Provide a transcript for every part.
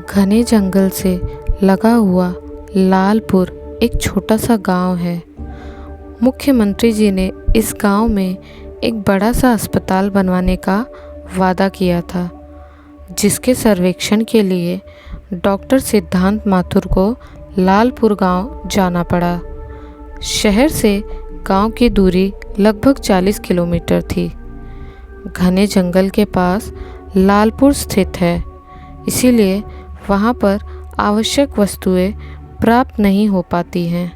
घने जंगल से लगा हुआ लालपुर एक छोटा सा गांव है। मुख्यमंत्री जी ने इस गांव में एक बड़ा सा अस्पताल बनवाने का वादा किया था, जिसके सर्वेक्षण के लिए डॉक्टर सिद्धांत माथुर को लालपुर गांव जाना पड़ा। शहर से गांव की दूरी लगभग 40 किलोमीटर थी। घने जंगल के पास लालपुर स्थित है, इसीलिए वहाँ पर आवश्यक वस्तुएं प्राप्त नहीं हो पाती हैं।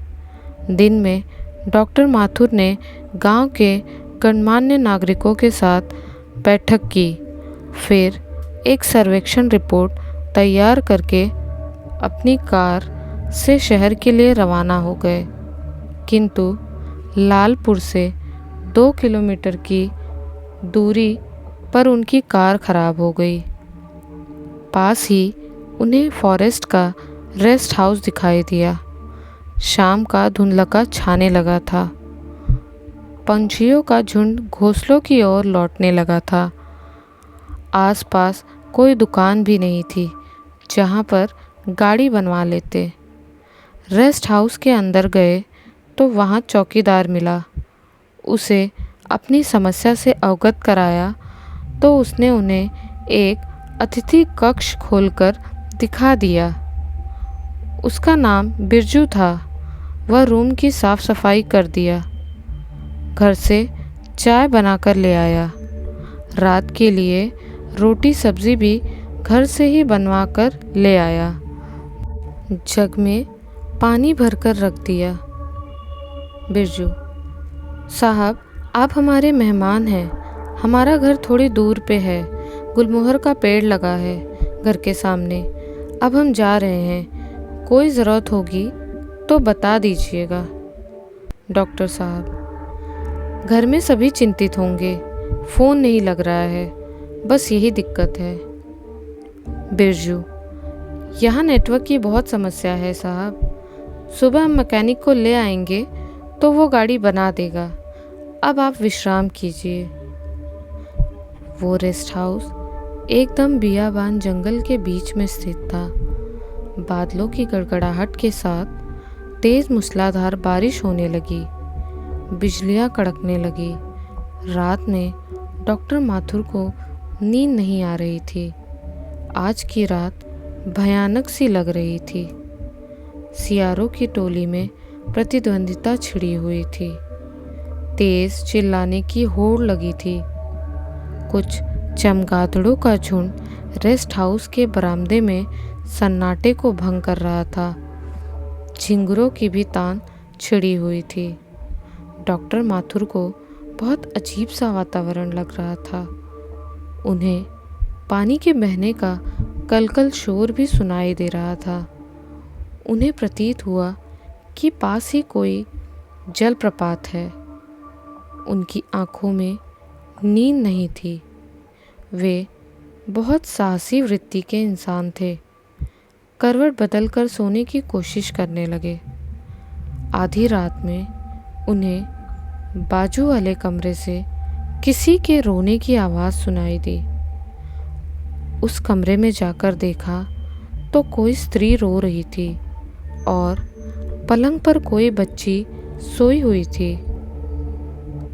दिन में डॉक्टर माथुर ने गांव के गणमान्य नागरिकों के साथ बैठक की, फिर एक सर्वेक्षण रिपोर्ट तैयार करके अपनी कार से शहर के लिए रवाना हो गए। किंतु लालपुर से 2 किलोमीटर की दूरी पर उनकी कार खराब हो गई। पास ही उन्हें फॉरेस्ट का रेस्ट हाउस दिखाई दिया। शाम का धुंधलका छाने लगा था। पंछियों का झुंड घोंसलों की ओर लौटने लगा था। आसपास कोई दुकान भी नहीं थी जहां पर गाड़ी बनवा लेते। रेस्ट हाउस के अंदर गए तो वहां चौकीदार मिला। उसे अपनी समस्या से अवगत कराया तो उसने उन्हें एक अतिथि कक्ष खोलकर दिखा दिया। उसका नाम बिरजू था। वह रूम की साफ सफाई कर दिया, घर से चाय बनाकर ले आया। रात के लिए रोटी सब्जी भी घर से ही बनवा कर ले आया। जग में पानी भरकर रख दिया। बिरजू साहब, आप हमारे मेहमान हैं। हमारा घर थोड़ी दूर पे है। गुलमोहर का पेड़ लगा है घर के सामने। अब हम जा रहे हैं। कोई ज़रूरत होगी तो बता दीजिएगा। डॉक्टर साहब, घर में सभी चिंतित होंगे। फ़ोन नहीं लग रहा है, बस यही दिक्कत है। बिरजू, यहाँ नेटवर्क की बहुत समस्या है साहब। सुबह हम मैकेनिक को ले आएंगे तो वो गाड़ी बना देगा। अब आप विश्राम कीजिए। वो रेस्ट हाउस एकदम बियाबान जंगल के बीच में स्थित था। बादलों की गड़गड़ाहट के साथ तेज मूसलाधार बारिश होने लगी। बिजलियां कड़कने लगी। रात में डॉक्टर माथुर को नींद नहीं आ रही थी। आज की रात भयानक सी लग रही थी। सियारों की टोली में प्रतिद्वंदिता छिड़ी हुई थी। तेज चिल्लाने की होड़ लगी थी। कुछ चमगादड़ों का झुंड रेस्ट हाउस के बरामदे में सन्नाटे को भंग कर रहा था। झिंगुरों की भी तान छिड़ी हुई थी। डॉक्टर माथुर को बहुत अजीब सा वातावरण लग रहा था। उन्हें पानी के बहने का कलकल शोर भी सुनाई दे रहा था। उन्हें प्रतीत हुआ कि पास ही कोई जलप्रपात है। उनकी आंखों में नींद नहीं थी। वे बहुत साहसी वृत्ति के इंसान थे। करवट बदलकर सोने की कोशिश करने लगे। आधी रात में उन्हें बाजू वाले कमरे से किसी के रोने की आवाज़ सुनाई दी। उस कमरे में जाकर देखा तो कोई स्त्री रो रही थी और पलंग पर कोई बच्ची सोई हुई थी।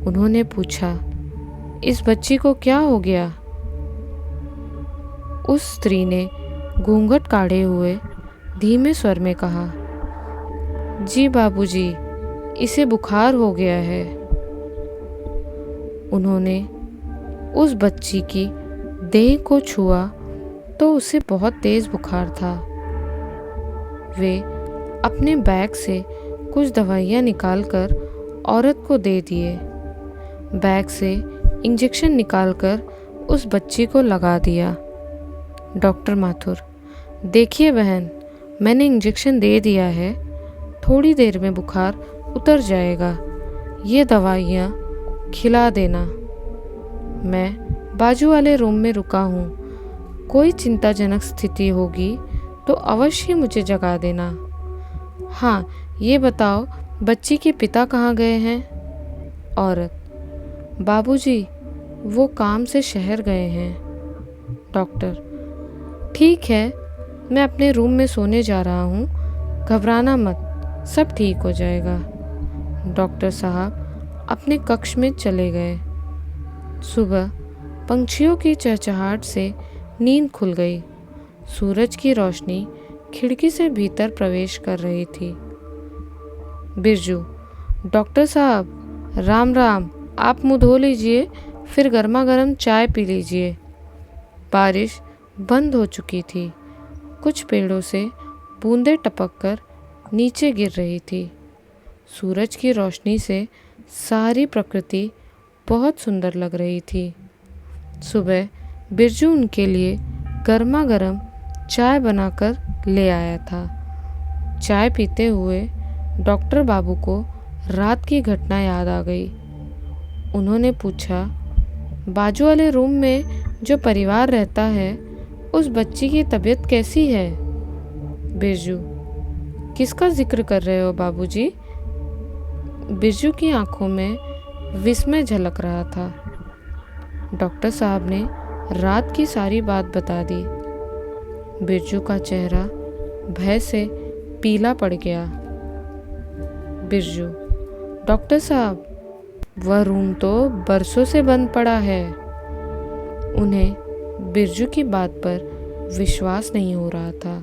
उन्होंने पूछा, इस बच्ची को क्या हो गया? उस स्त्री ने घूंघट काढ़े हुए धीमे स्वर में कहा, जी बाबूजी, इसे बुखार हो गया है। उन्होंने उस बच्ची की देह को छुआ तो उसे बहुत तेज बुखार था। वे अपने बैग से कुछ दवाइयाँ निकालकर औरत को दे दिए। बैग से इंजेक्शन निकालकर उस बच्ची को लगा दिया। डॉक्टर माथुर, देखिए बहन, मैंने इंजेक्शन दे दिया है। थोड़ी देर में बुखार उतर जाएगा। ये दवाइयाँ खिला देना। मैं बाजू वाले रूम में रुका हूँ। कोई चिंताजनक स्थिति होगी तो अवश्य मुझे जगा देना। हाँ, ये बताओ, बच्ची के पिता कहाँ गए हैं? औरत, बाबूजी, वो काम से शहर गए हैं। डॉक्टर, ठीक है, मैं अपने रूम में सोने जा रहा हूँ, घबराना मत, सब ठीक हो जाएगा। डॉक्टर साहब अपने कक्ष में चले गए। सुबह पंछियों की चहचहाहट से नींद खुल गई। सूरज की रोशनी खिड़की से भीतर प्रवेश कर रही थी। बिरजू, डॉक्टर साहब राम राम, आप मुँह धो लीजिए, फिर गर्मा गर्म चाय पी लीजिए। बारिश बंद हो चुकी थी। कुछ पेड़ों से बूंदें टपककर नीचे गिर रही थी। सूरज की रोशनी से सारी प्रकृति बहुत सुंदर लग रही थी। सुबह बिरजू उनके लिए गर्मा गर्म चाय बनाकर ले आया था। चाय पीते हुए डॉक्टर बाबू को रात की घटना याद आ गई। उन्होंने पूछा, बाजू वाले रूम में जो परिवार रहता है, उस बच्ची की तबीयत कैसी है? बिरजू, किसका जिक्र कर रहे हो बाबूजी? बिरजू की आंखों में विस्मय झलक रहा था। डॉक्टर साहब ने रात की सारी बात बता दी। बिरजू का चेहरा भय से पीला पड़ गया। बिरजू, डॉक्टर साहब, वह रूम तो बरसों से बंद पड़ा है। उन्हें बिरजू की बात पर विश्वास नहीं हो रहा था।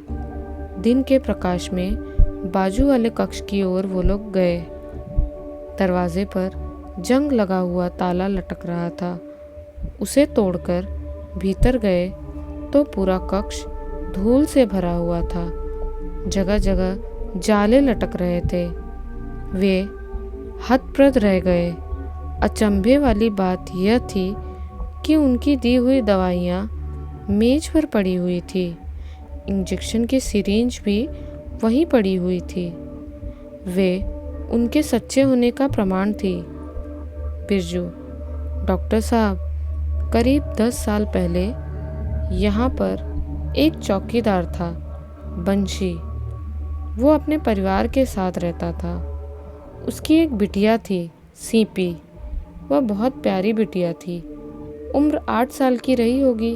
दिन के प्रकाश में बाजू वाले कक्ष की ओर वो लोग गए। दरवाजे पर जंग लगा हुआ ताला लटक रहा था। उसे तोड़कर भीतर गए तो पूरा कक्ष धूल से भरा हुआ था। जगह जगह जाले लटक रहे थे। वे हतप्रभ रह गए। अचंभे वाली बात यह थी कि उनकी दी हुई दवाइयाँ मेज पर पड़ी हुई थी। इंजेक्शन की सिरिंज भी वहीं पड़ी हुई थी। वे उनके सच्चे होने का प्रमाण थी। बिरजू, डॉक्टर साहब, करीब 10 साल पहले यहाँ पर एक चौकीदार था, बंशी। वो अपने परिवार के साथ रहता था। उसकी एक बिटिया थी, सीपी। वह बहुत प्यारी बिटिया थी। उम्र 8 साल की रही होगी।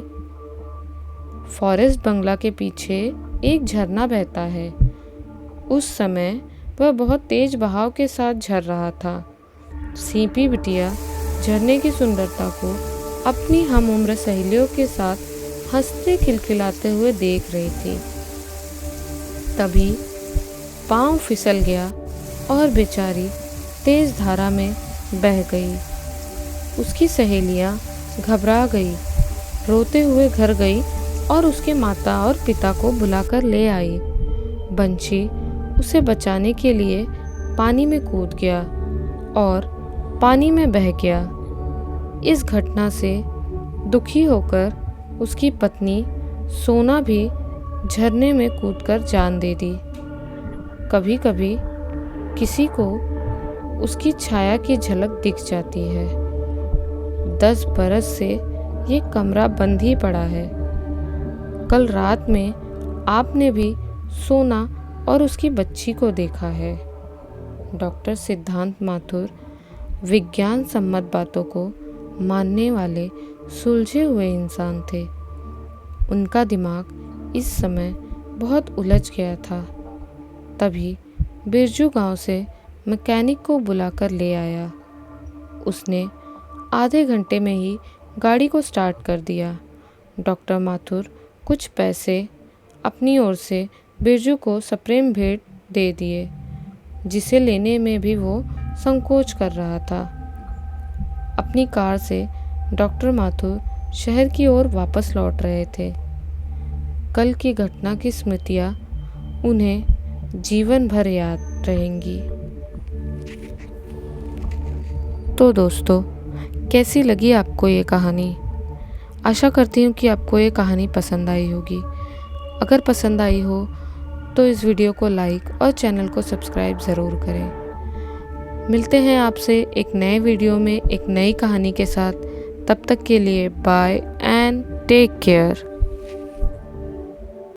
फॉरेस्ट बंगला के पीछे एक झरना बहता है। उस समय वह बहुत तेज बहाव के साथ झर रहा था। सीपी बिटिया झरने की सुंदरता को अपनी हम उम्र सहेलियों के साथ हंसते खिलखिलाते हुए देख रही थी। तभी पांव फिसल गया और बेचारी तेज धारा में बह गई। उसकी सहेलियां घबरा गई, रोते हुए घर गई और उसके माता और पिता को बुलाकर ले आई। बंशी उसे बचाने के लिए पानी में कूद गया और पानी में बह गया। इस घटना से दुखी होकर उसकी पत्नी सोना भी झरने में कूदकर जान दे दी। कभी कभी किसी को उसकी छाया की झलक दिख जाती है। 10 बरस से ये कमरा बंद ही पड़ा है। कल रात में आपने भी सोना और उसकी बच्ची को देखा है। डॉक्टर सिद्धांत माथुर विज्ञान सम्मत बातों को मानने वाले सुलझे हुए इंसान थे। उनका दिमाग इस समय बहुत उलझ गया था। तभी बिरजू गांव से मैकेनिक को बुलाकर ले आया। उसने आधे घंटे में ही गाड़ी को स्टार्ट कर दिया। डॉक्टर माथुर कुछ पैसे अपनी ओर से बिरजू को सप्रेम भेंट दे दिए, जिसे लेने में भी वो संकोच कर रहा था। अपनी कार से डॉक्टर माथुर शहर की ओर वापस लौट रहे थे। कल की घटना की स्मृतियाँ उन्हें जीवन भर याद रहेंगी। तो दोस्तों, कैसी लगी आपको ये कहानी? आशा करती हूँ कि आपको ये कहानी पसंद आई होगी। अगर पसंद आई हो तो इस वीडियो को लाइक और चैनल को सब्सक्राइब ज़रूर करें। मिलते हैं आपसे एक नए वीडियो में एक नई कहानी के साथ। तब तक के लिए बाय एंड टेक केयर।